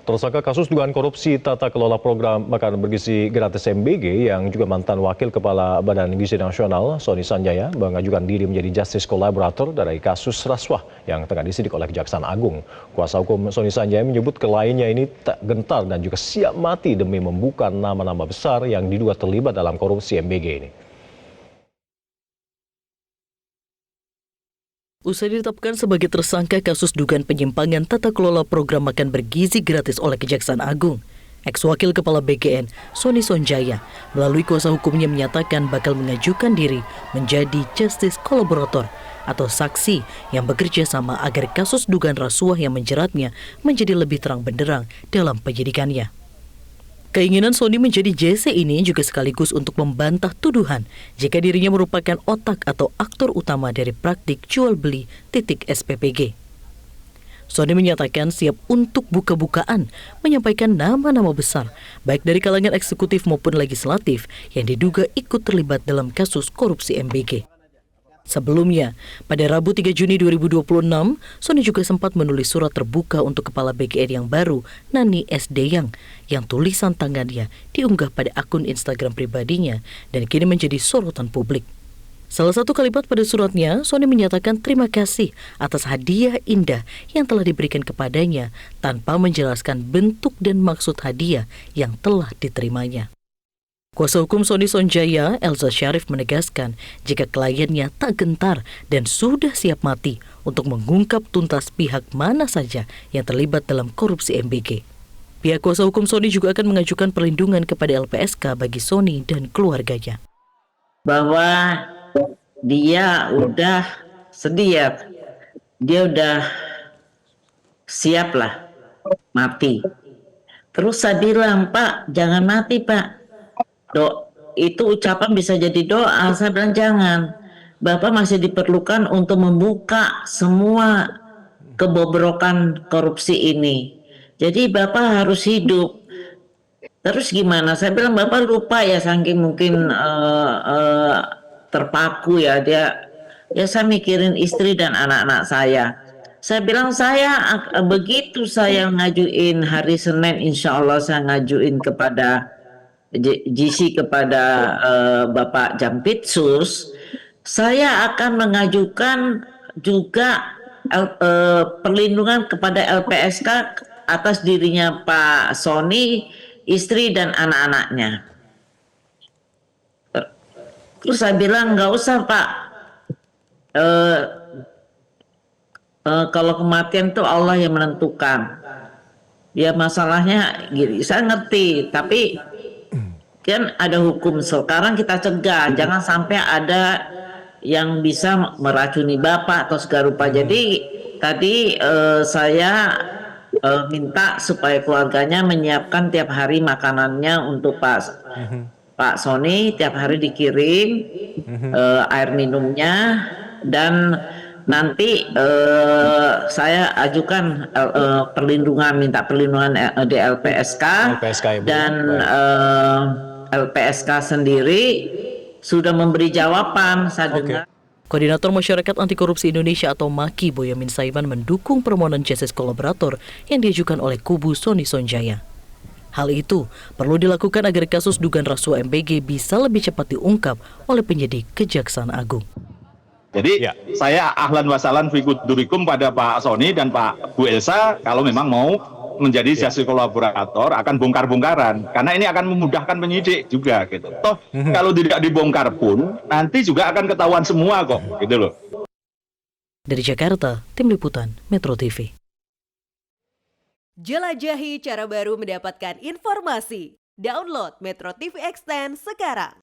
Tersangka kasus dugaan korupsi tata kelola program makanan bergizi gratis MBG yang juga mantan Wakil Kepala Badan Gizi Nasional, Sony Sanjaya, mengajukan diri menjadi justice collaborator dari kasus rasuah yang tengah disidik oleh Kejaksaan Agung. Kuasa hukum Sony Sanjaya menyebut kliennya ini tak gentar dan juga siap mati demi membuka nama-nama besar yang diduga terlibat dalam korupsi MBG ini. Usai ditetapkan sebagai tersangka kasus dugaan penyimpangan tata kelola program makan bergizi gratis oleh Kejaksaan Agung, ex-wakil Kepala BGN, Sony Sanjaya, melalui kuasa hukumnya menyatakan bakal mengajukan diri menjadi justice collaborator atau saksi yang bekerja sama agar kasus dugaan rasuah yang menjeratnya menjadi lebih terang benderang dalam penyidikannya. Keinginan Sony menjadi JC ini juga sekaligus untuk membantah tuduhan jika dirinya merupakan otak atau aktor utama dari praktik jual-beli SPPG. Sony menyatakan siap untuk buka-bukaan menyampaikan nama-nama besar, baik dari kalangan eksekutif maupun legislatif yang diduga ikut terlibat dalam kasus korupsi MBG. Sebelumnya, pada Rabu 3 Juni 2026, Sony juga sempat menulis surat terbuka untuk Kepala BGN yang baru, Nani S. Deyang, yang tulisan tangannya diunggah pada akun Instagram pribadinya dan kini menjadi sorotan publik. Salah satu kalimat pada suratnya, Sony menyatakan terima kasih atas hadiah indah yang telah diberikan kepadanya tanpa menjelaskan bentuk dan maksud hadiah yang telah diterimanya. Kuasa hukum Sony Sanjaya, Elza Syarif, menegaskan jika kliennya tak gentar dan sudah siap mati untuk mengungkap tuntas pihak mana saja yang terlibat dalam korupsi MBG. Pihak kuasa hukum Sony juga akan mengajukan perlindungan kepada LPSK bagi Sony dan keluarganya. Bahwa dia udah sedia, dia udah siap lah mati. Terus saya bilang, Pak, jangan mati, Pak. Itu ucapan bisa jadi doa. Saya bilang jangan. Bapak masih diperlukan untuk membuka semua kebobrokan korupsi ini. Jadi Bapak harus hidup. Terus gimana? Saya bilang Bapak lupa ya, saking mungkin terpaku ya dia. Ya saya mikirin istri dan anak-anak saya. Saya bilang begitu saya ngajuin hari Senin, insya Allah saya ngajuin kepada GC kepada Bapak Jampitsus, saya akan mengajukan juga perlindungan kepada LPSK atas dirinya Pak Sony, istri dan anak-anaknya. Terus saya bilang nggak usah Pak, kalau kematian itu Allah yang menentukan. Ya masalahnya gini, saya ngerti, tapi kan ada hukum sekarang kita cegah, jangan sampai ada yang bisa meracuni Bapak atau segala rupa. Jadi tadi saya minta supaya keluarganya menyiapkan tiap hari makanannya untuk Pak Sony, tiap hari dikirim air minumnya, dan nanti saya ajukan minta perlindungan di LPSK dan LPSK sendiri sudah memberi jawaban. Saya dengar. Koordinator Masyarakat Anti Korupsi Indonesia atau MAKI, Boyamin Saiman, mendukung permohonan justice collaborator yang diajukan oleh kubu Sony Sanjaya. Hal itu perlu dilakukan agar kasus dugaan rasuah MBG bisa lebih cepat diungkap oleh penyidik Kejaksaan Agung. Jadi saya ahlan wasalan fikudurikum pada Pak Sony dan Pak Bu Elsa kalau memang mau menjadi justice kolaborator akan bongkar-bongkaran, karena ini akan memudahkan penyidik juga gitu. Toh kalau tidak dibongkar pun nanti juga akan ketahuan semua kok gitu loh. Dari Jakarta, Tim Liputan Metro TV. Jelajahi cara baru mendapatkan informasi. Download Metro TV Extend sekarang.